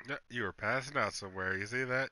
No, you were passing out somewhere. You see that?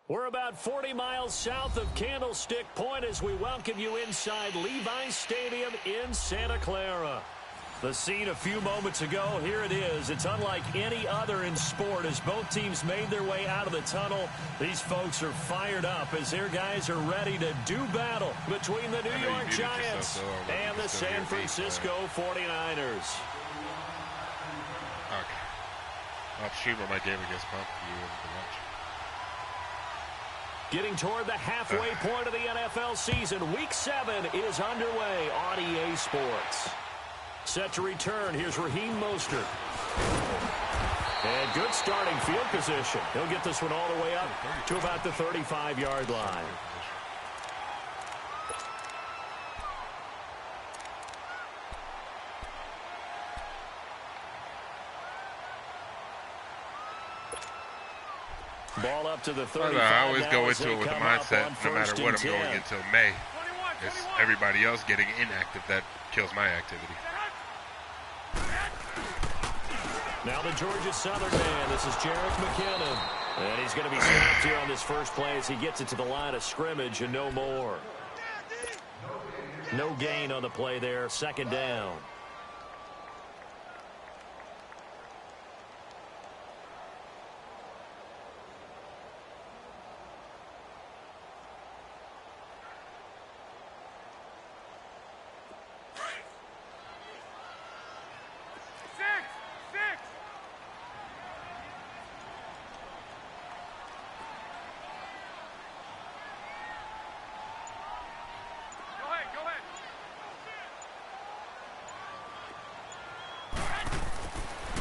We're about 40 miles south of Candlestick Point as we welcome you inside Levi's Stadium in Santa Clara. The scene a few moments ago, here it is. It's unlike any other in sport as both teams made their way out of the tunnel. These folks are fired up as their guys are ready to do battle between the New York Giants and the San Francisco 49ers. Okay. I'll stream on my game against Pump you and the lunch. Getting toward the halfway point of the NFL season, Week 7 is underway on EA Sports. Set to return, here's Raheem Mostert. And good starting field position. He'll get this one all the way up to about the 35-yard line. Ball up to the 35. I always go into it with the mindset, no matter what I'm going until May. It's everybody else getting inactive that kills my activity. Now the Georgia Southern man, this is Jerick McKinnon. And he's going to be stopped here on this first play as he gets it to the line of scrimmage and no more. No gain on the play there, second down.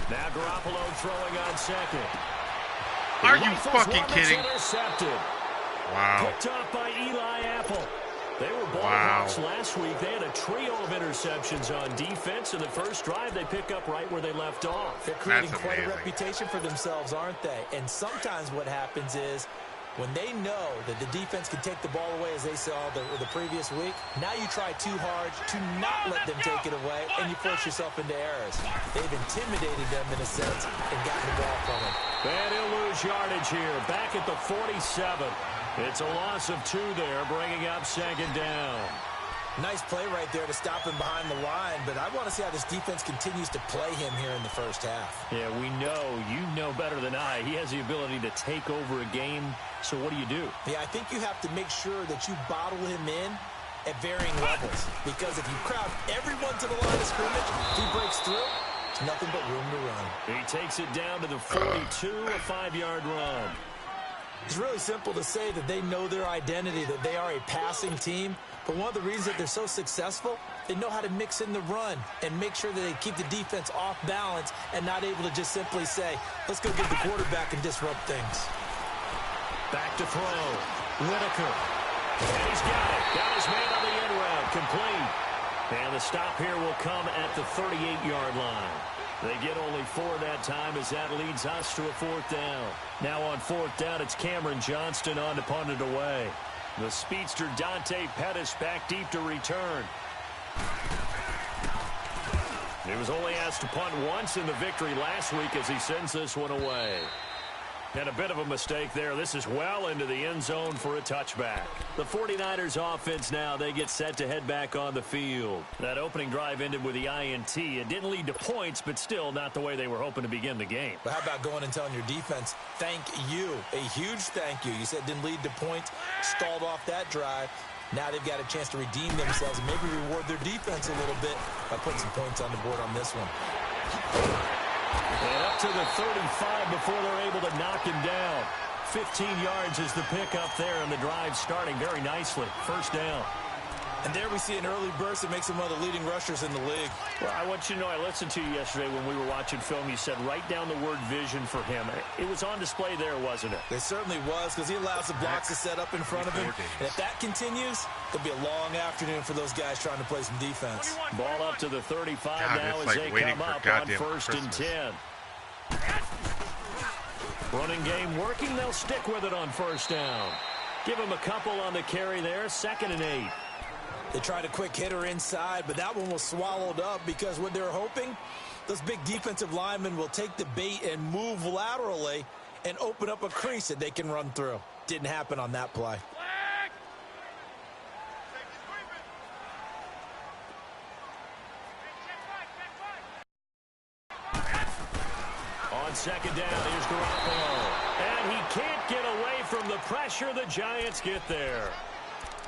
Now Garoppolo throwing on second. Are you fucking kidding? Intercepted. Wow. Picked off by Eli Apple. They were ball hawks last week. They had a trio of interceptions on defense. In the first drive, they pick up right where they left off. They're creating quite a reputation for themselves, aren't they? And sometimes what happens is when they know that the defense can take the ball away, as they saw the previous week, now you try too hard to not let them take it away, and you force yourself into errors. They've intimidated them in a sense and gotten the ball from them. And he'll lose yardage here, back at the 47. It's a loss of 2 there, bringing up second down. Nice play right there to stop him behind the line, but I want to see how this defense continues to play him here in the first half. Yeah, we know, you know better than I, he has the ability to take over a game, so what do? Yeah, I think you have to make sure that you bottle him in at varying levels, because if you crowd everyone to the line of scrimmage, if he breaks through, there's nothing but room to run. He takes it down to the 42, a 5-yard run. It's really simple to say that they know their identity, that they are a passing team. But one of the reasons that they're so successful, they know how to mix in the run and make sure that they keep the defense off balance and not able to just simply say, let's go get the quarterback and disrupt things. Back to throw. Whitaker. And he's got it. Got his man on the end route. Complete. And the stop here will come at the 38-yard line. They get only 4 that time as that leads us to a 4th down. Now on 4th down, it's Cameron Johnston on to punt it away. The speedster Dante Pettis back deep to return. He was only asked to punt once in the victory last week as he sends this one away. And a bit of a mistake there. This is well into the end zone for a touchback. The 49ers offense now, they get set to head back on the field. That opening drive ended with the INT. It didn't lead to points, but still not the way they were hoping to begin the game. But how about going and telling your defense, thank you, a huge thank you. You said it didn't lead to points, stalled off that drive. Now they've got a chance to redeem themselves and maybe reward their defense a little bit by putting some points on the board on this one. And up to the 35 before they're able to knock him down. 15 yards is the pickup there, and the drive starting very nicely. 1st down. And there we see an early burst that makes him one of the leading rushers in the league. Well, I want you to know, I listened to you yesterday when we were watching film. You said write down the word vision for him. It was on display there, wasn't it? It certainly was, because he allows the blocks to set up in front of him. And if that continues, it'll be a long afternoon for those guys trying to play some defense. Ball up to the 35 now as they come up on 1st and 10. Running game working. They'll stick with it on 1st down. Give him a couple on the carry there. 2nd and 8. They tried a quick hitter inside, but that one was swallowed up because what they're hoping, those big defensive linemen will take the bait and move laterally and open up a crease that they can run through. Didn't happen on that play. On 2nd down, here's Garoppolo. And he can't get away from the pressure. The Giants get there.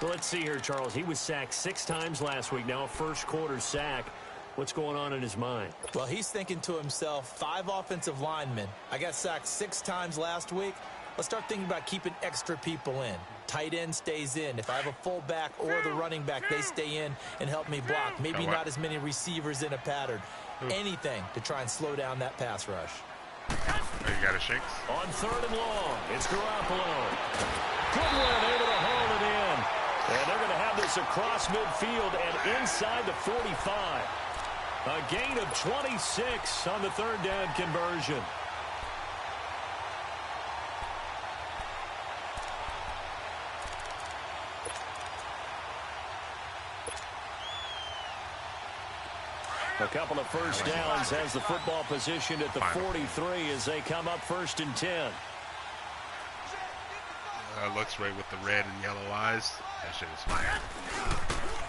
Well, let's see here, Charles. He was sacked 6 times last week. Now a 1st quarter sack. What's going on in his mind? Well, he's thinking to himself, 5 offensive linemen. I got sacked 6 times last week. Let's start thinking about keeping extra people in. Tight end stays in. If I have a fullback or the running back, they stay in and help me block. Maybe not as many receivers in a pattern. Anything to try and slow down that pass rush. You got a Shanks? On 3rd and long, it's Garoppolo. Goodwin able to hold it in. And they're going to have this across midfield and inside the 45. A gain of 26 on the 3rd down conversion. A couple of 1st downs has the football position at the 43 as they come up 1st and 10. Looks right with the red and yellow eyes. That shit is fire.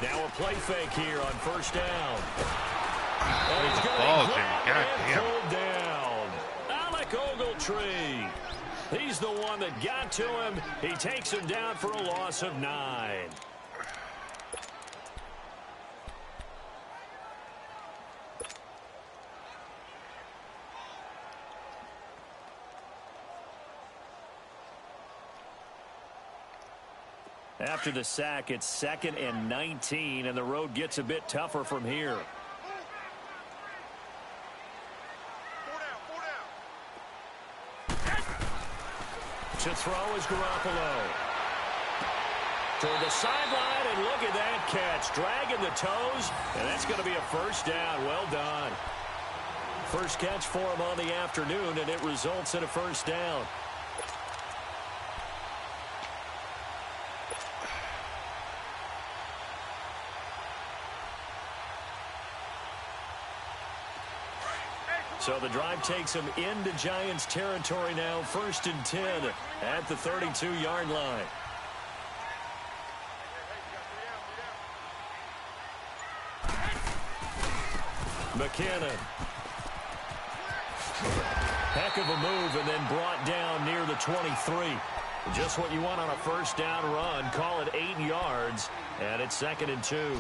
Now a play fake here on 1st down. Oh, the ball, Jimmy. God damn. Pulled down. Alec Ogletree. He's the one that got to him. He takes him down for a loss of 9. After the sack, it's 2nd and 19, and the road gets a bit tougher from here. To throw is Garoppolo. Toward the sideline, and look at that catch. Dragging the toes, and that's going to be a 1st down. Well done. First catch for him on the afternoon, and it results in a 1st down. So the drive takes him into Giants territory now. 1st and 10 at the 32-yard line. McKinnon. Heck of a move and then brought down near the 23. Just what you want on a 1st down run. Call it 8 yards, and it's 2nd and 2.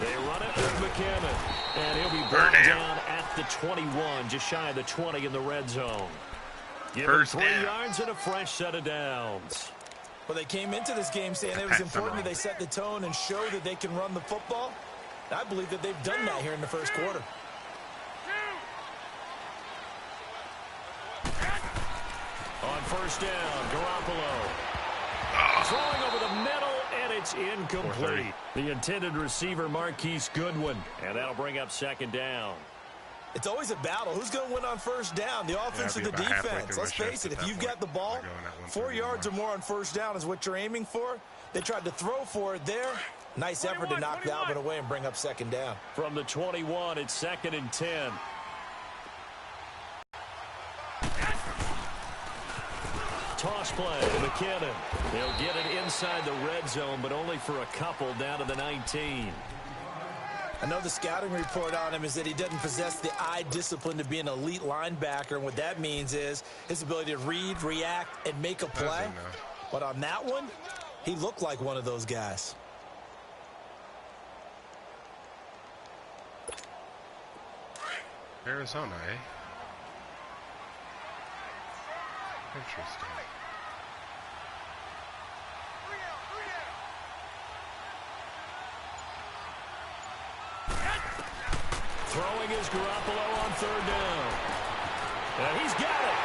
They run it with McKinnon, and he'll be brought down at the 21, just shy of the 20 in the red zone. Give him 3 yards and a fresh set of downs. Well, they came into this game saying it was important that they set the tone and show that they can run the football. I believe that they've done that here in the first quarter. On first down, Garoppolo. Throwing over the middle, and it's incomplete. The intended receiver, Marquise Goodwin. And that'll bring up second down. It's always a battle. Who's going to win on first down, the offense or the defense? Let's face it, if you've got the ball, 4 yards or more on first down is what you're aiming for. They tried to throw for it there. Nice effort to knock that one away and bring up second down. From the 21, it's 2nd and 10. Toss play, McKinnon. They'll get it inside the red zone, but only for a couple down to the 19. I know the scouting report on him is that he doesn't possess the eye discipline to be an elite linebacker, and what that means is his ability to read, react, and make a play. But on that one, he looked like one of those guys. Arizona, eh? Interesting. Throwing is Garoppolo on third down. And he's got it.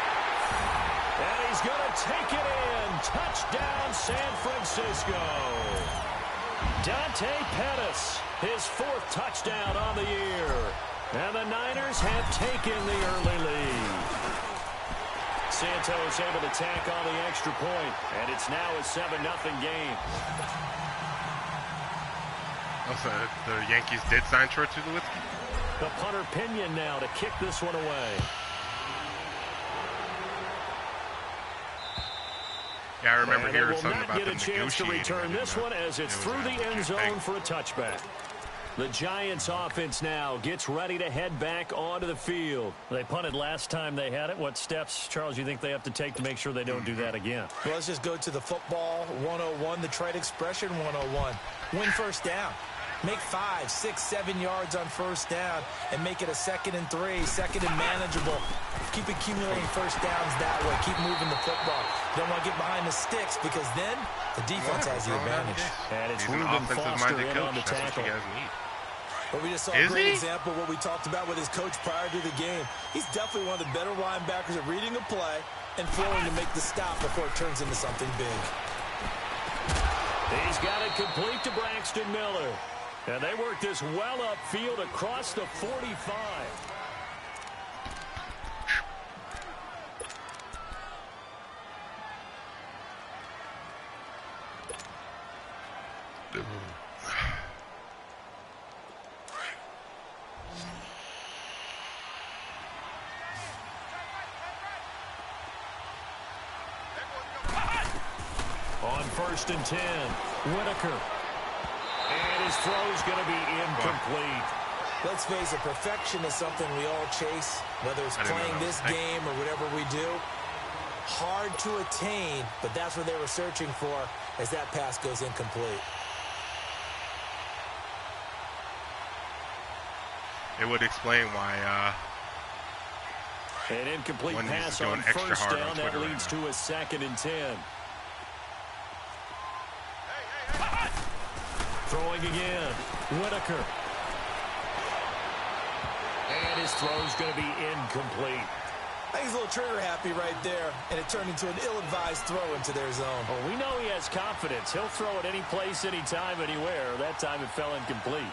And he's going to take it in. Touchdown, San Francisco. Dante Pettis, his 4th touchdown on the year. And the Niners have taken the early lead. Santos able to tack on the extra point, and it's now a 7-0 game. Also, the Yankees did sign Troy Tulowitzki. The punter Pinion now to kick this one away. Yeah, I remember and hearing something about them negotiating. They will not get a chance to return this one as it's through the end zone for a touchback. The Giants offense now gets ready to head back onto the field. They punted last time they had it. What steps, Charles, you think they have to take to make sure they don't do that again? Well, let's just go to the football 101, the trade expression 101. Win first down. Make 5, 6, 7 yards on first down and make it a 2nd and 3, 2nd and manageable. Keep accumulating first downs that way. Keep moving the football. You don't want to get behind the sticks because then the defense has the advantage. And it's Reuben Foster in on the tackle. But we just saw a great example of what we talked about with his coach prior to the game. He's definitely one of the better linebackers at reading a play and flowing to make the stop before it turns into something big. He's got it complete to Braxton Miller. And they work this well upfield across the 45. On 1st and 10, Whitaker. And his throw's going to be incomplete. Let's face it, perfection is something we all chase, whether it's playing this game or whatever we do. Hard to attain, but that's what they were searching for as that pass goes incomplete. It would explain why an incomplete pass on first down. That leads to a 2nd and 10. Throwing again, Whitaker. And his throw's going to be incomplete. I think he's a little trigger happy right there, and it turned into an ill-advised throw into their zone. Well, we know he has confidence. He'll throw it any place, anytime, anywhere. That time it fell incomplete.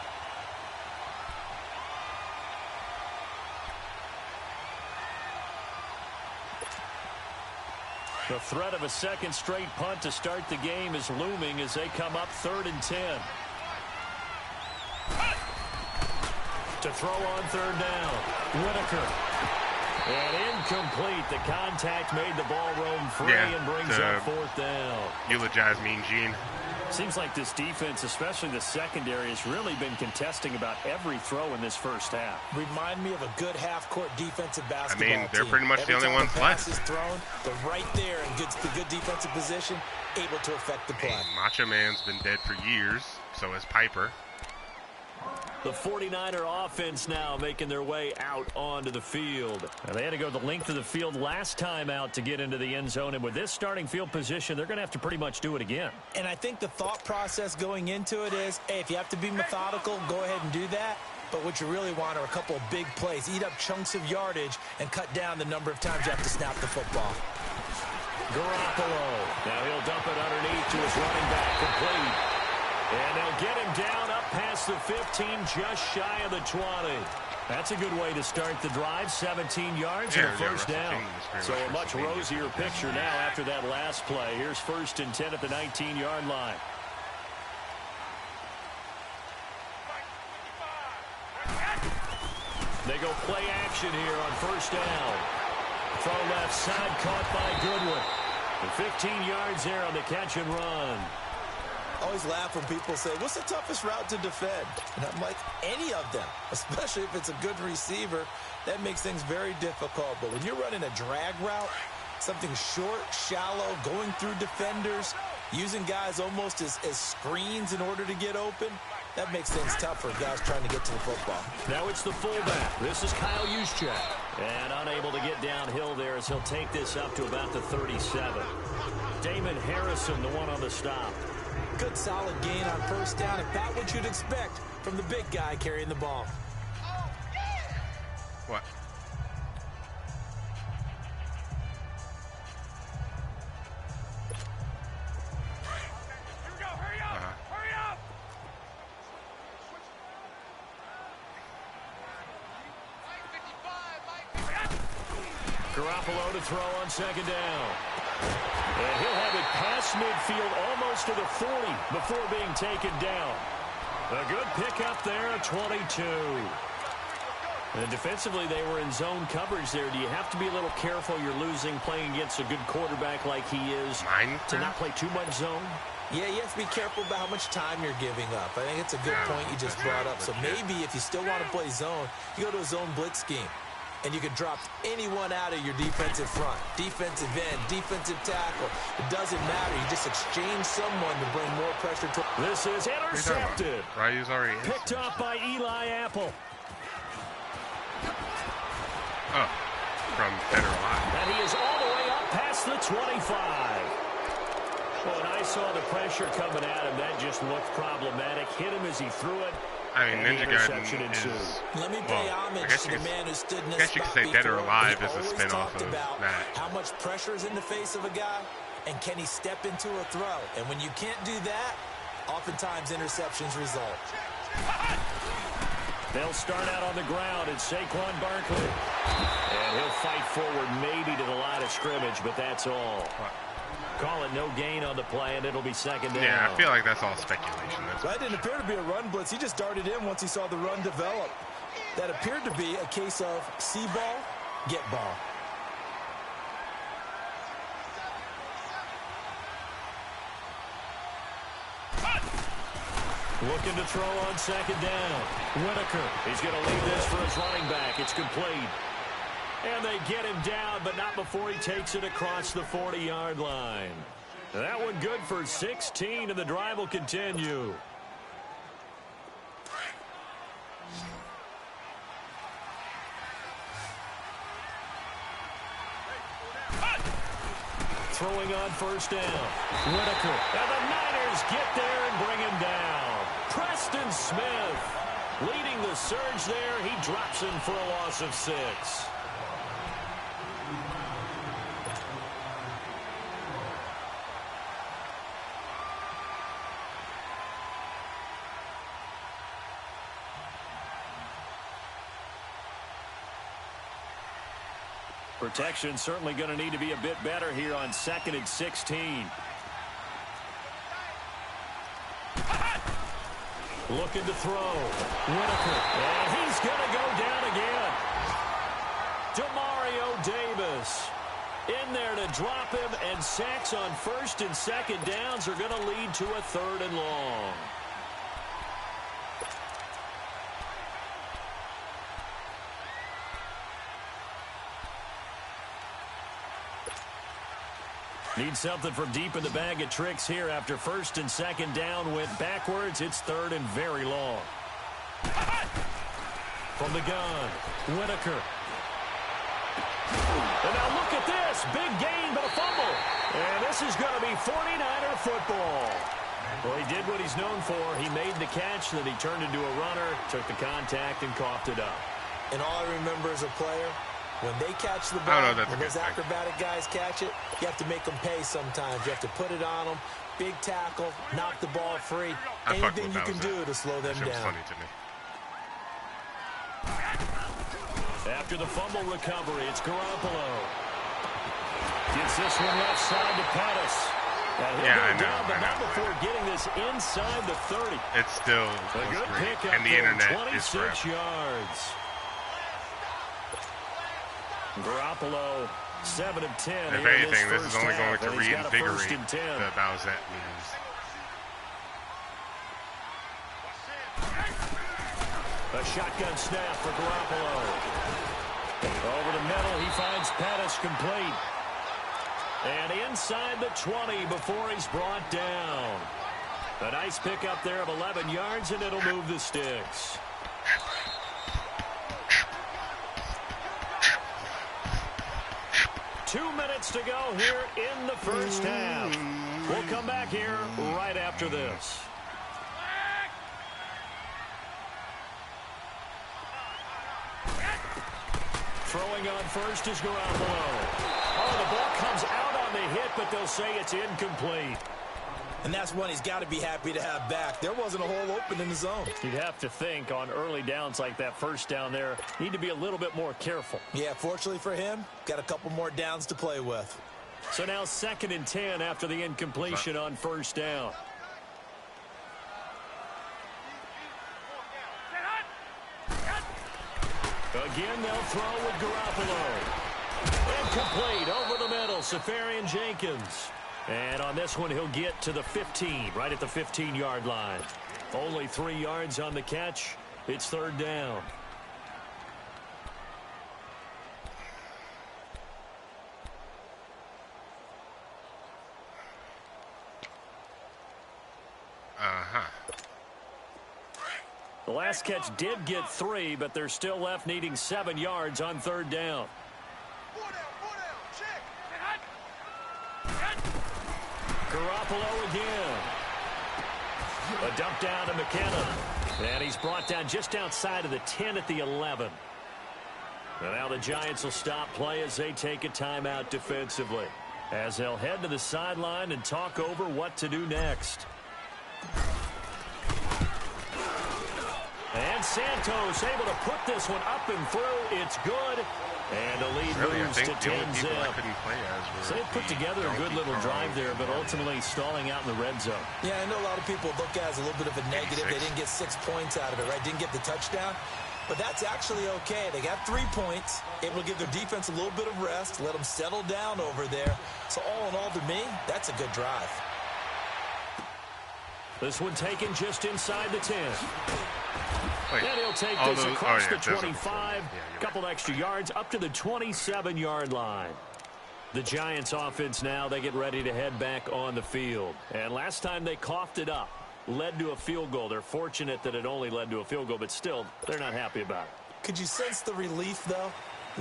The threat of a 2nd straight punt to start the game is looming as they come up 3rd and 10. To throw on 3rd down, Whitaker. And incomplete. The contact made the ball roam free and brings up 4th down. Eulogize Mean Gene. Seems like this defense, especially the secondary, has really been contesting about every throw in this first half. Remind me of a good half-court defensive basketball team. They're pretty much the only ones left. Is thrown, they're right there in good defensive position, able to affect the play. Macho Man's been dead for years, so is Piper. The 49er offense now making their way out onto the field. Now, they had to go the length of the field last time out to get into the end zone, and with this starting field position, they're going to have to pretty much do it again. And I think the thought process going into it is, hey, if you have to be methodical, go ahead and do that. But what you really want are a couple of big plays. Eat up chunks of yardage and cut down the number of times you have to snap the football. Garoppolo. Now he'll dump it underneath to his running back, complete. And they'll get him down up past the 15, just shy of the 20. That's a good way to start the drive. 17 yards and a first down. So a much rosier picture now after that last play. Here's 1st and 10 at the 19-yard line. They go play action here on 1st down. Far left side caught by Goodwin. And 15 yards there on the catch and run. Always laugh when people say, what's the toughest route to defend? And I'm like, any of them, especially if it's a good receiver. That makes things very difficult. But when you're running a drag route, something short, shallow, going through defenders, using guys almost as screens in order to get open, that makes things tough for guys trying to get to the football. Now it's the fullback. This is Kyle Juszczyk. And unable to get downhill there as he'll take this up to about the 37. Damon Harrison, the one on the stop. Good solid gain on 1st down. About what you'd expect from the big guy carrying the ball. What? Garoppolo to throw on 2nd down. And he'll have it past midfield almost to the 40 before being taken down. A good pickup there, 22. And defensively, they were in zone coverage there. Do you have to be a little careful? You're losing playing against a good quarterback like he is to not play too much zone? Yeah, you have to be careful about how much time you're giving up. I think it's a good point you just brought up. So maybe if you still want to play zone, you go to a zone blitz scheme. And you can drop anyone out of your defensive front. Defensive end, defensive tackle. It doesn't matter. You just exchange someone to bring more pressure to. This is intercepted. Ryu's already picked off by Eli Apple. Oh, from Dead or Alive. And he is all the way up past the 25. Well, when I saw the pressure coming at him, that just looked problematic. Hit him as he threw it. I mean, Ninja Gaiden is, let me pay homage to the man who stood in this I guess you could say Dead or Alive is a spin-off of that. How much pressure is in the face of a guy, and can he step into a throw? And when you can't do that, oftentimes interceptions result. They'll start out on the ground. It's Saquon Barkley. And he'll fight forward maybe to the line of scrimmage, but that's all. Call it no gain on the play, and it'll be 2nd down. Yeah, I feel like that's all speculation. That didn't appear to be a run blitz. He just darted in once he saw the run develop. That appeared to be a case of see ball, get ball. Looking to throw on 2nd down. Whitaker. He's going to leave this for his running back. It's complete. And they get him down, but not before he takes it across the 40-yard line. That one good for 16, and the drive will continue. Throwing on 1st down. Whitaker. And the Niners get there and bring him down. Preston Smith leading the surge there. He drops him for a loss of 6. Protection certainly going to need to be a bit better here on 2nd and 16. Looking to throw. Whitaker. And he's going to go down again. Demario Davis in there to drop him, and sacks on 1st and 2nd downs are going to lead to a 3rd and long. Need something from deep in the bag of tricks here after 1st and 2nd down went backwards. It's 3rd and very long. From the gun, Whitaker. And now look at this. Big gain, but a fumble. And this is going to be 49er football. Well, he did what he's known for. He made the catch, then he turned into a runner, took the contact, and coughed it up. And all I remember as a player, when they catch the ball, when those acrobatic guys catch it, you have to make them pay sometimes. You have to put it on them, big tackle, knock the ball free. Anything you can do to slow them down. That was funny to me. After the fumble recovery, it's Garoppolo. Gets this one left side to Pettis. Yeah, I know. But not before getting this inside the 30. It's still a good great. pick up And the internet 26 yards. Garoppolo, 7 of 10. If anything, this is only going to reinvigorate the Bowsette news. A shotgun snap for Garoppolo. Over the middle, he finds Pettis complete. And inside the 20 before he's brought down. A nice pickup there of 11 yards, and it'll move the sticks. Two minutes to go here in the first half. We'll come back here right after this. Throwing on first is Garoppolo. Oh, the ball comes out on the hit, but they'll say it's incomplete. And that's one he's got to be happy to have back. There wasn't a hole open in the zone. You'd have to think on early downs like that first down there, need to be a little bit more careful. Yeah, fortunately for him, got a couple more downs to play with. So now 2nd and 10 after the incompletion on first down. Again, they'll throw with Garoppolo. Incomplete over the middle, Safarian Jenkins. And on this one, he'll get to the 15, right at the 15-yard line. Only 3 yards on the catch. It's 3rd down. The last catch did get 3, but they're still left needing 7 yards on 3rd down. Garoppolo again. A dump down to McKinnon. And he's brought down just outside of the 10 at the 11. And now the Giants will stop play as they take a timeout defensively, as they'll head to the sideline and talk over what to do next. And Santos able to put this one up and through. It's good. And the lead moves to 10-zip. So they put together a good little drive there, but ultimately stalling out in the red zone. Yeah, I know a lot of people look at it as a little bit of a negative. They didn't get 6 points out of it, right? Didn't get the touchdown. But that's actually okay. They got 3 points, able to give their defense a little bit of rest, let them settle down over there. So all in all, to me, that's a good drive. This one taken just inside the 10. And he'll take this across the 25, couple extra yards up to the 27-yard line. The Giants offense now, they get ready to head back on the field. And last time they coughed it up, led to a field goal. They're fortunate that it only led to a field goal, but still, they're not happy about it. Could you sense the relief, though,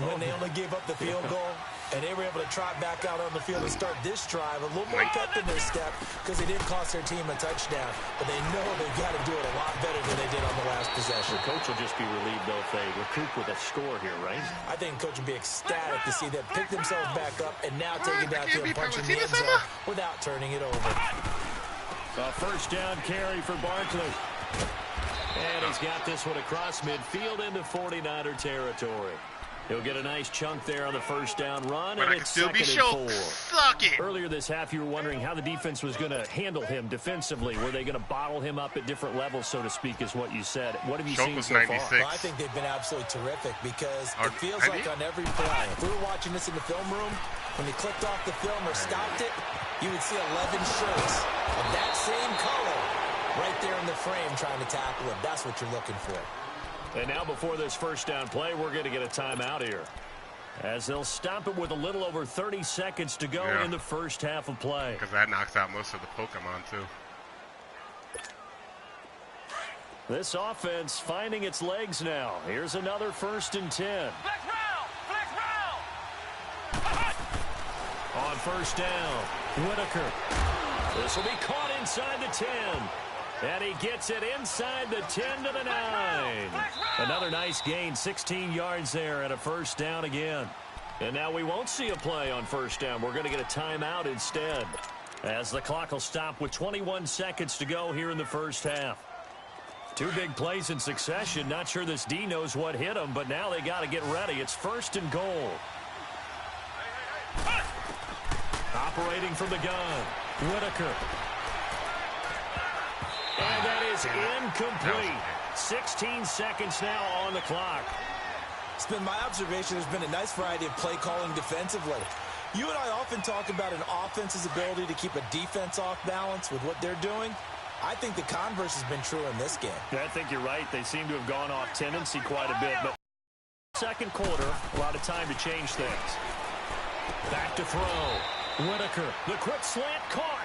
when they only gave up the field goal? And they were able to trot back out on the field and start this drive. A little more pep in their step because they didn't cost their team a touchdown. But they know they've got to do it a lot better than they did on the last possession. The coach will just be relieved, though, if they recoup with a score here, right? I think the coach would be ecstatic to see them pick themselves back up and now take it down to a punch in the end zone without turning it over. A first down carry for Barkley. And he's got this one across midfield into 49er territory. He'll get a nice chunk there on the first down run, and it's 2nd and 4. Suck it. Earlier this half, you were wondering how the defense was going to handle him defensively. Were they going to bottle him up at different levels, so to speak, is what you said. What have you seen so far? Well, I think they've been absolutely terrific because it feels like on every play. If we were watching this in the film room, when they clicked off the film or stopped it, you would see 11 shirts of that same color right there in the frame trying to tackle him. That's what you're looking for. And now before this first down play, we're going to get a timeout here, as they'll stop it with a little over 30 seconds to go in the first half of play. Because that knocks out most of the Pokemon, too. This offense finding its legs now. Here's another 1st and 10. Flex round! On 1st down, Whitaker. This will be caught inside the 10. And he gets it inside the 10 to the 9. Another nice gain, 16 yards there and a 1st down again. And now we won't see a play on 1st down. We're going to get a timeout instead, as the clock will stop with 21 seconds to go here in the 1st half. 2 big plays in succession. Not sure this D knows what hit him, but now they got to get ready. It's 1st and goal. Operating from the gun, Whitaker. And that is incomplete. 16 seconds now on the clock. It's been my observation there's been a nice variety of play calling defensively. You and I often talk about an offense's ability to keep a defense off balance with what they're doing. I think the converse has been true in this game. Yeah, I think you're right. They seem to have gone off tendency quite a bit. But 2nd quarter, a lot of time to change things. Back to throw. Whitaker, the quick slant caught.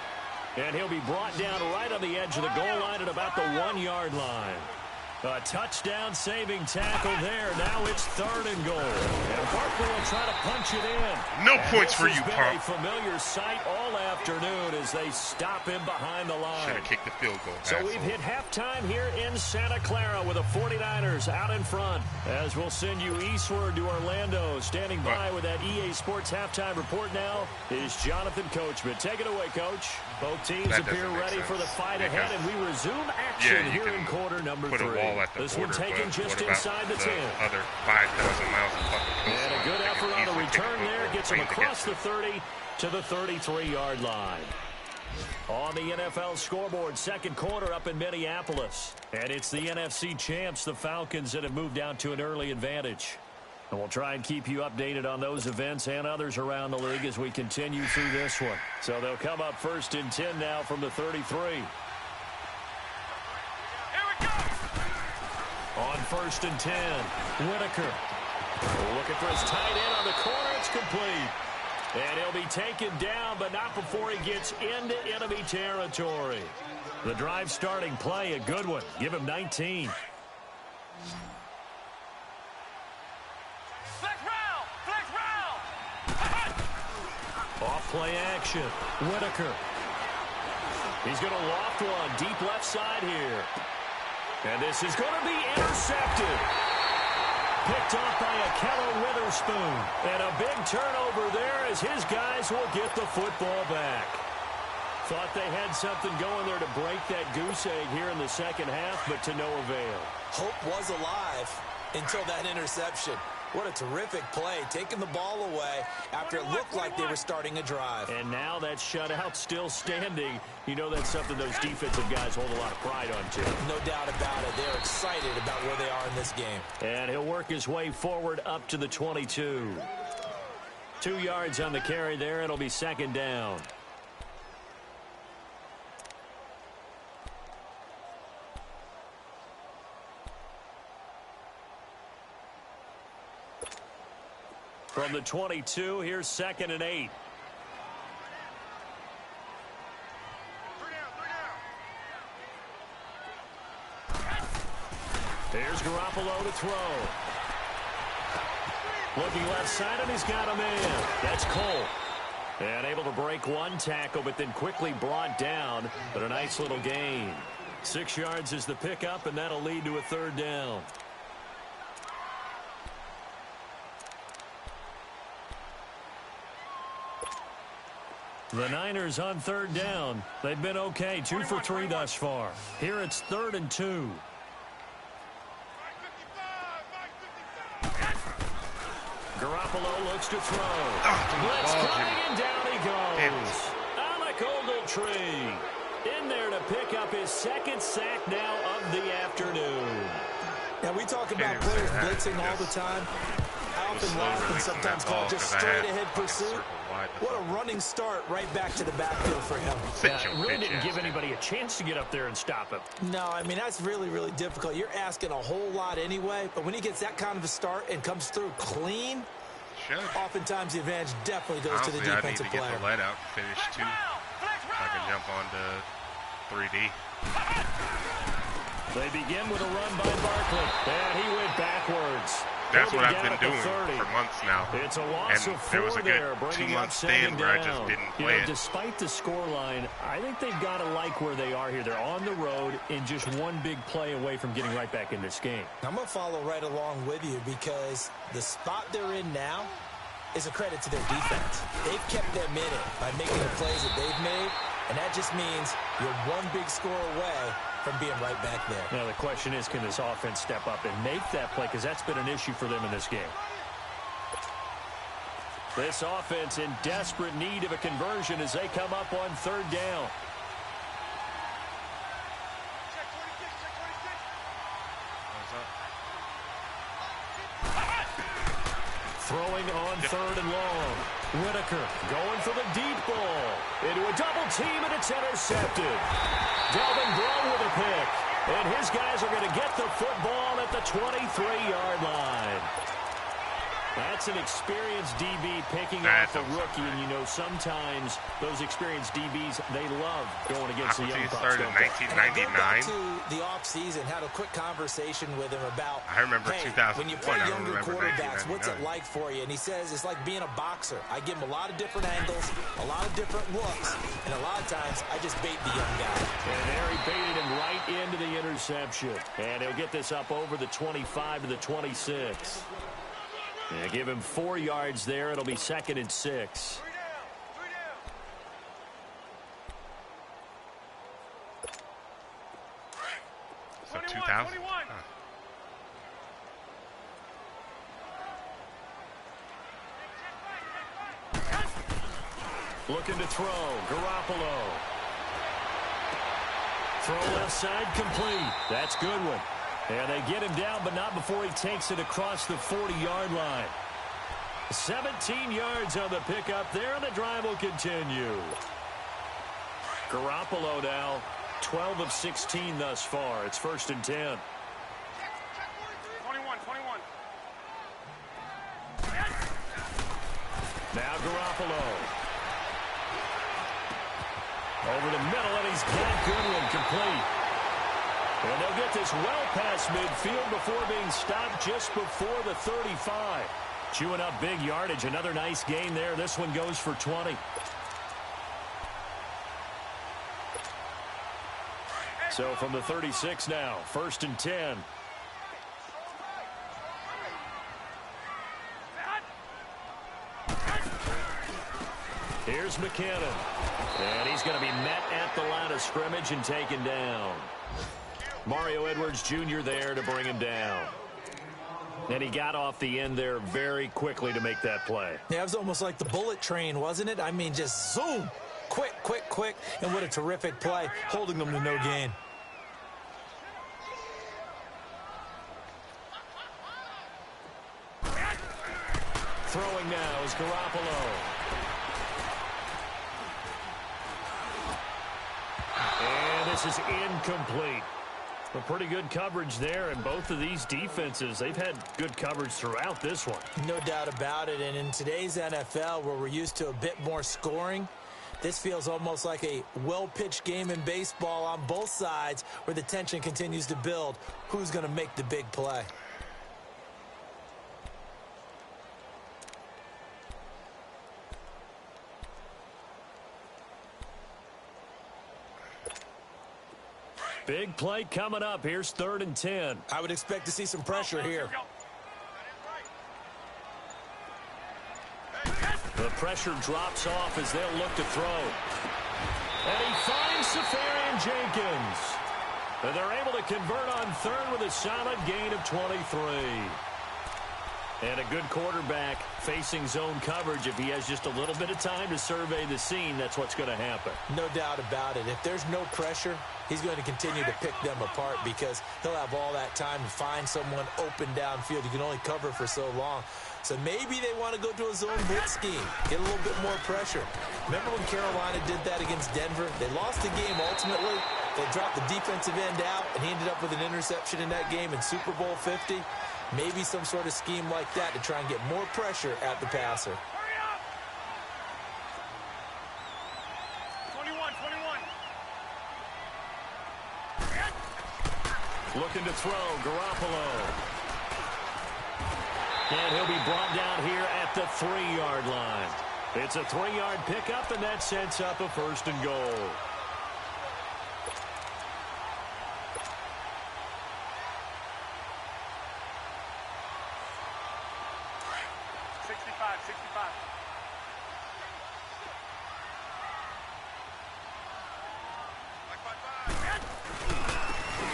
And he'll be brought down right on the edge of the goal line at about the 1-yard line. A touchdown-saving tackle there. Now it's 3rd and goal. And Barkley will try to punch it in. No points for you, Pop. A familiar sight all afternoon as they stop him behind the line. Should have kicked the field goal. So we've hit halftime here in Santa Clara with the 49ers out in front. As we'll send you eastward to Orlando. Standing by with that EA Sports halftime report now is Jonathan Coachman. Take it away, Coach. Both teams appear ready for the fight ahead, and we resume action here in quarter number 3. This one taken just inside the 10. Other 5,000 miles of fucking and a good effort on the return there. Gets him across the 30 to the 33-yard line. On the NFL scoreboard, 2nd quarter up in Minneapolis. And it's the NFC champs, the Falcons, that have moved out to an early advantage. And we'll try and keep you updated on those events and others around the league as we continue through this one. So they'll come up 1st and 10 now from the 33. On 1st and 10, Whitaker. Looking for his tight end on the corner. It's complete. And he'll be taken down, but not before he gets into enemy territory. The drive starting play, a good one. Give him 19. Flex round! Off play action. Whitaker. He's going to loft one deep left side here. And this is going to be intercepted. Picked off by Akello Witherspoon. And a big turnover there as his guys will get the football back. Thought they had something going there to break that goose egg here in the 2nd half, but to no avail. Hope was alive until that interception. What a terrific play, taking the ball away after it looked like they were starting a drive. And now that shutout still standing. You know that's something those defensive guys hold a lot of pride on, too. No doubt about it. They're excited about where they are in this game. And he'll work his way forward up to the 22. 2 yards on the carry there. It'll be 2nd down. From the 22, here's 2nd and 8. Here's Garoppolo to throw. Looking left side, and he's got a man. That's Cole. And able to break one tackle, but then quickly brought down. But a nice little gain. 6 yards is the pickup, and that'll lead to a 3rd down. The Niners on 3rd down. They've been okay, 2 for 3 thus far. Here it's 3rd and 2. Garoppolo looks to throw. Blitz coming, and down he goes. Alec Ogletree in there to pick up his 2nd sack now of the afternoon. Now, we talk about players blitzing all the time. I often laugh and sometimes call it just straight-ahead pursuit. What a running start right back to the backfield for him. Yeah, it really didn't give anybody a chance to get up there and stop him. No, I mean, that's really, really difficult. You're asking a whole lot anyway, but when he gets that kind of a start and comes through clean, oftentimes the advantage definitely goes to the defensive player. I need to get the let out and finish 2. I can jump on to 3D. They begin with a run by Barkley, and he went backwards. That's what I've been doing for months now. It's a loss and of 4 there was a good there, 2 month stand where I just didn't play it. Despite the scoreline, I think they've got to like where they are here. They're on the road and just one big play away from getting right back in this game. I'm going to follow right along with you because the spot they're in now is a credit to their defense. They've kept them in it by making the plays that they've made, and that just means you're one big score away from being right back there. Now the question is, can this offense step up and make that play? Because that's been an issue for them in this game. This offense in desperate need of a conversion as they come up on 3rd down. Throwing on 3rd and long. Whitaker going for the deep ball. Into a double team, and it's intercepted. Delvin Breaux with a pick. And his guys are going to get the football at the 23-yard line. That's an experienced DB picking off a rookie, and you know sometimes those experienced DBs, they love going against the young bucks. Started in 1999. To the offseason, had a quick conversation with him about, I remember 2001. When you play younger quarterbacks, what's it like for you? And he says it's like being a boxer. I give him a lot of different angles, a lot of different looks, and a lot of times I just bait the young guy. And there he baited him right into the interception. And he'll get this up over the 25 to the 26. Yeah, give him 4 yards there. It'll be 2nd and 6. So 2000. Looking to throw. Garoppolo. Throw left side complete. That's Goodwin. And they get him down, but not before he takes it across the 40-yard line. 17 yards on the pickup there, and the drive will continue. Garoppolo now, 12 of 16 thus far. It's 1st and 10. 21. Now Garoppolo. Over the middle, and he's got Goodwin complete. And they'll get this well past midfield before being stopped just before the 35. Chewing up big yardage. Another nice gain there. This one goes for 20. So from the 36 now, 1st and 10. Here's McKinnon. And he's going to be met at the line of scrimmage and taken down. Mario Edwards Jr. there to bring him down. And he got off the end there very quickly to make that play. Yeah, it was almost like the bullet train, wasn't it? I mean, just zoom. Quick. And what a terrific play, holding them to no gain. Throwing now is Garoppolo. And this is incomplete. A pretty good coverage there, and both of these defenses, they've had good coverage throughout this one. No doubt about it, and in today's NFL, where we're used to a bit more scoring, this feels almost like a well-pitched game in baseball on both sides where the tension continues to build. Who's going to make the big play? Big play coming up. Here's 3rd and 10. I would expect to see some pressure here. The pressure drops off as they'll look to throw. And he finds Safarian Jenkins. And they're able to convert on 3rd with a solid gain of 23. And a good quarterback facing zone coverage. If he has just a little bit of time to survey the scene, that's what's going to happen. No doubt about it. If there's no pressure, he's going to continue to pick them apart because he'll have all that time to find someone open downfield. You can only cover for so long. So maybe they want to go to a zone blitz scheme, get a little bit more pressure. Remember when Carolina did that against Denver? They lost the game ultimately. They dropped the defensive end out, and he ended up with an interception in that game in Super Bowl 50. Maybe some sort of scheme like that to try and get more pressure at the passer. 21. Looking to throw, Garoppolo. And he'll be brought down here at the 3-yard line. It's a 3-yard pickup, and that sets up a 1st and goal.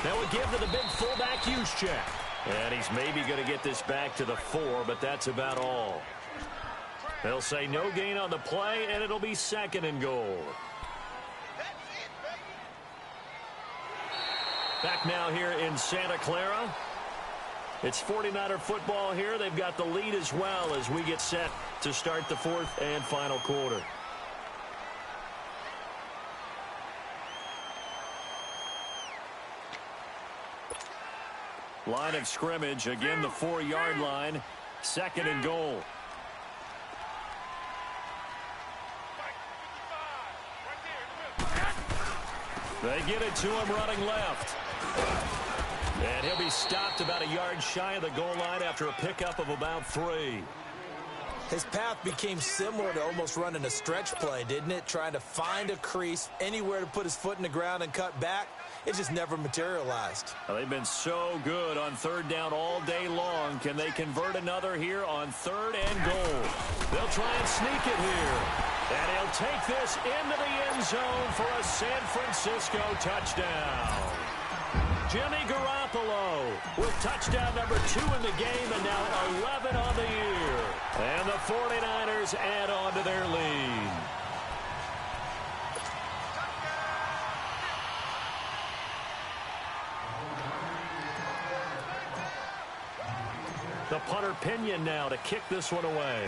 Now we give to the big fullback use check. And he's maybe going to get this back to the 4, but that's about all. They'll say no gain on the play, and it'll be 2nd and goal. Back now here in Santa Clara. It's 49er football here. They've got the lead as well as we get set to start the 4th and final quarter. Line of scrimmage, again the 4-yard line, 2nd and goal. They get it to him running left. And he'll be stopped about a yard shy of the goal line after a pickup of about 3. His path became similar to almost running a stretch play, didn't it? Trying to find a crease, anywhere to put his foot in the ground and cut back. It just never materialized. Well, they've been so good on 3rd down all day long. Can they convert another here on 3rd and goal? They'll try and sneak it here. And he'll take this into the end zone for a San Francisco touchdown. Jimmy Garoppolo with touchdown number 2 in the game and now 11 on the year. And the 49ers add on to their lead. The punter Pinion now to kick this one away.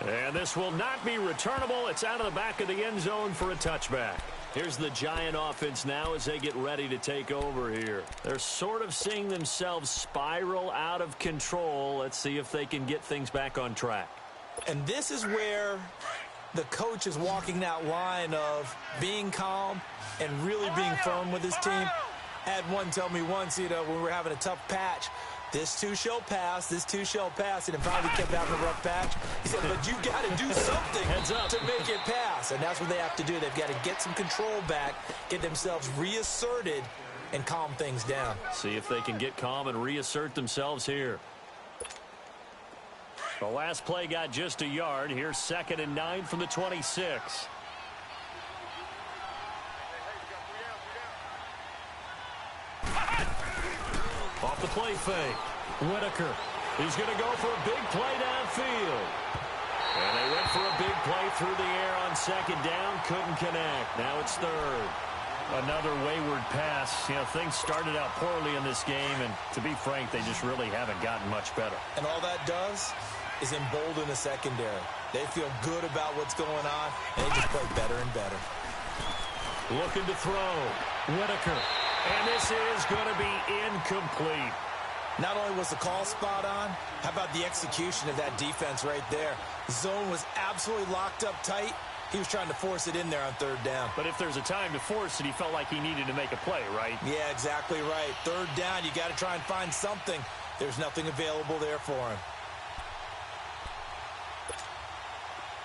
And this will not be returnable. It's out of the back of the end zone for a touchback. Here's the Giant offense now as they get ready to take over here. They're sort of seeing themselves spiral out of control. Let's see if they can get things back on track. And this is where the coach is walking that line of being calm and really being firm with his team. I had one tell me once, when we were having a tough patch, this too shall pass, this too shall pass, and it finally kept having a rough patch. He said, but you got to do something to make it pass, and that's what they have to do. They've got to get some control back, get themselves reasserted, and calm things down. See if they can get calm and reassert themselves here. The last play got just a yard. Here's 2nd and 9 from the 26. Off the play fake. Whitaker. He's going to go for a big play downfield. And they went for a big play through the air on 2nd down. Couldn't connect. Now it's 3rd. Another wayward pass. Things started out poorly in this game, and to be frank, they just really haven't gotten much better. And all that does is embolden the secondary. They feel good about what's going on, and they just play better and better. Looking to throw. Whitaker. And this is going to be incomplete. Not only was the call spot on, how about the execution of that defense right there? The zone was absolutely locked up tight. He was trying to force it in there on 3rd down. But if there's a time to force it, he felt like he needed to make a play, right? Yeah, exactly right. 3rd down, you got to try and find something. There's nothing available there for him.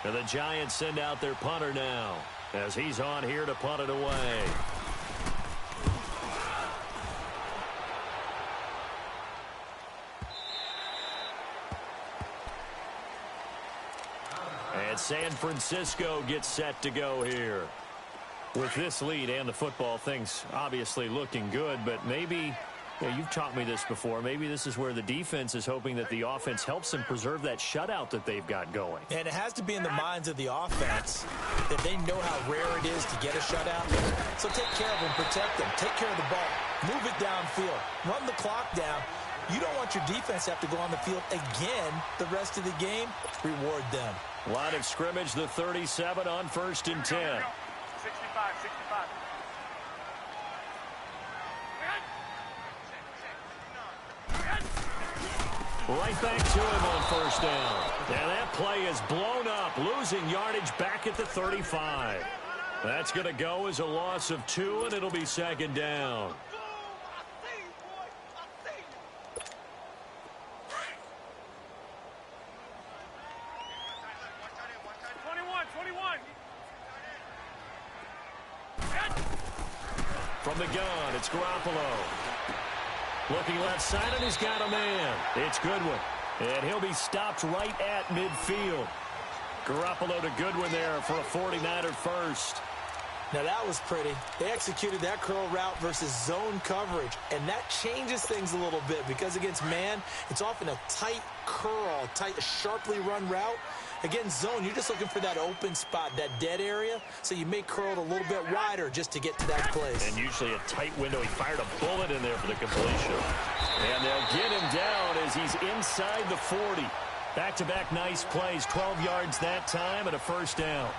And the Giants send out their punter now as he's on here to punt it away. And San Francisco gets set to go here. With this lead and the football, things obviously looking good, but maybe, you've taught me this before, maybe this is where the defense is hoping that the offense helps them preserve that shutout that they've got going. And it has to be in the minds of the offense that they know how rare it is to get a shutout. So take care of them, protect them, take care of the ball, move it downfield, run the clock down. You don't want your defense to have to go on the field again the rest of the game. Reward them. Line of scrimmage, the 37 on 1st and 10. 65. Right back to him on 1st down. And that play is blown up, losing yardage back at the 35. That's going to go as a loss of 2, and it'll be second down. From the gun, it's Garoppolo. Looking left side, and he's got a man. It's Goodwin. And he'll be stopped right at midfield. Garoppolo to Goodwin there for a 49er first. Now that was pretty. They executed that curl route versus zone coverage, and that changes things a little bit because against man, it's often a tight curl, tight, sharply run route. Against zone, you're just looking for that open spot, that dead area, so you may curl it a little bit wider just to get to that place. And usually a tight window. He fired a bullet in there for the completion. And they'll get him down as he's inside the 40. Back-to-back nice plays, 12 yards that time and a first down.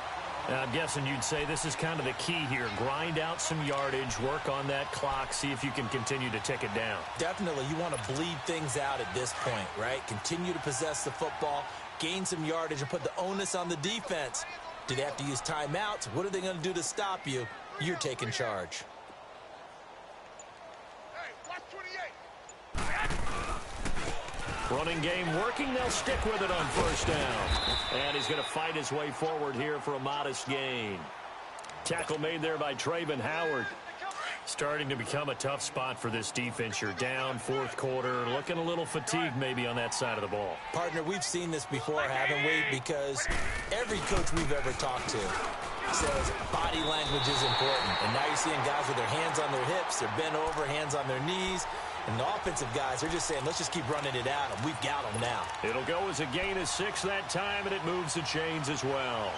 Now, I'm guessing you'd say this is kind of the key here. Grind out some yardage, work on that clock, see if you can continue to tick it down. Definitely. You want to bleed things out at this point, right? Continue to possess the football, gain some yardage, and put the onus on the defense. Do they have to use timeouts? What are they going to do to stop you? You're taking charge. Running game working. They'll stick with it on first down. And he's going to fight his way forward here for a modest gain. Tackle made there by Trayvon Howard. Starting to become a tough spot for this defense. You're down fourth quarter, looking a little fatigued maybe on that side of the ball. Partner, we've seen this before, haven't we? Because every coach we've ever talked to says body language is important. And now you're seeing guys with their hands on their hips, they're bent over, hands on their knees. And the offensive guys are just saying, let's just keep running it at them. We've got them now. It'll go as a gain of 6 that time, and it moves the chains as well.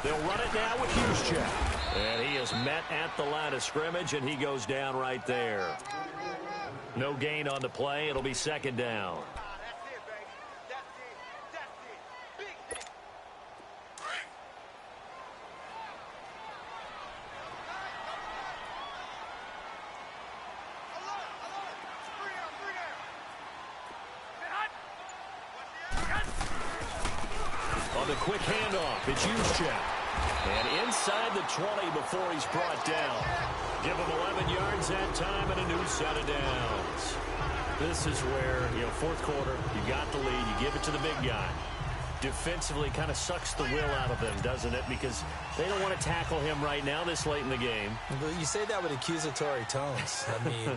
They'll run it now with Juszczyk. And he is met at the line of scrimmage, and he goes down right there. No gain on the play. It'll be second down. On the quick handoff, it's Juszczyk. And inside the 20 before he's brought down. Give him 11 yards that time and a new set of downs. This is where, fourth quarter, you got the lead, you give it to the big guy. Defensively kind of sucks the will out of them, doesn't it? Because they don't want to tackle him right now this late in the game. You say that with accusatory tones. I mean,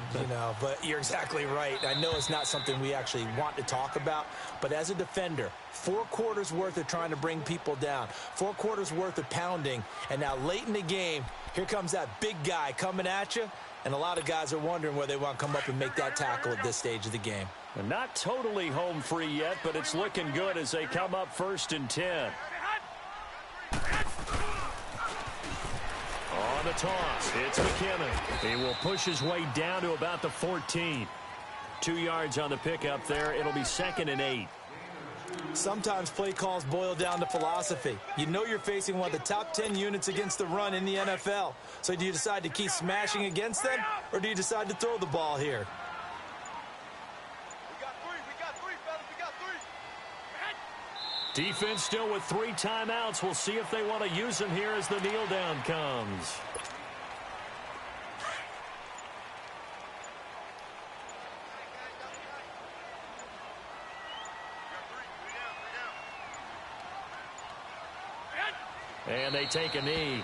but you're exactly right. I know it's not something we actually want to talk about, but as a defender, 4 quarters worth of trying to bring people down, 4 quarters worth of pounding, and now late in the game, here comes that big guy coming at you, and a lot of guys are wondering whether they want to come up and make that tackle at this stage of the game. And not totally home free yet, but it's looking good as they come up 1st and 10. On the toss, it's McKinnon. He will push his way down to about the 14. 2 yards on the pickup there. It'll be 2nd and 8. Sometimes play calls boil down to philosophy. You know you're facing one of the top 10 units against the run in the NFL. So do you decide to keep smashing against them, or do you decide to throw the ball here? Defense still with 3 timeouts. We'll see if they want to use them here as the kneel down comes. And they take a knee.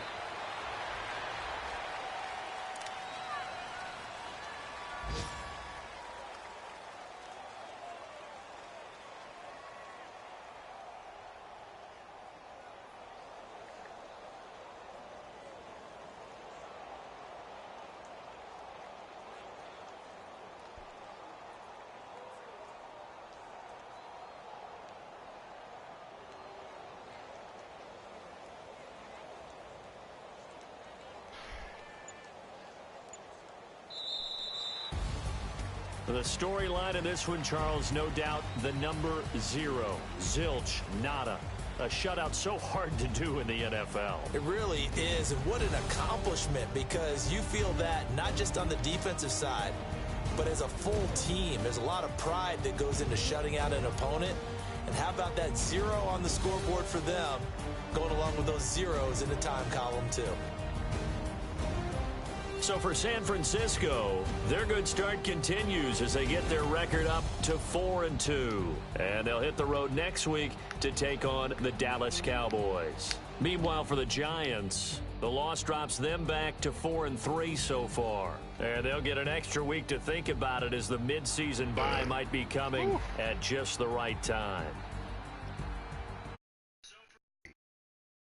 The storyline of this one, Charles, no doubt the number 0. Zilch, nada. A shutout so hard to do in the NFL. It really is, and what an accomplishment, because you feel that not just on the defensive side, but as a full team. There's a lot of pride that goes into shutting out an opponent. And how about that 0 on the scoreboard for them, going along with those zeros in the time column too. So for San Francisco, their good start continues as they get their record up to 4-2. And they'll hit the road next week to take on the Dallas Cowboys. Meanwhile, for the Giants, the loss drops them back to 4-3 so far. And they'll get an extra week to think about it, as the midseason bye might be coming at just the right time.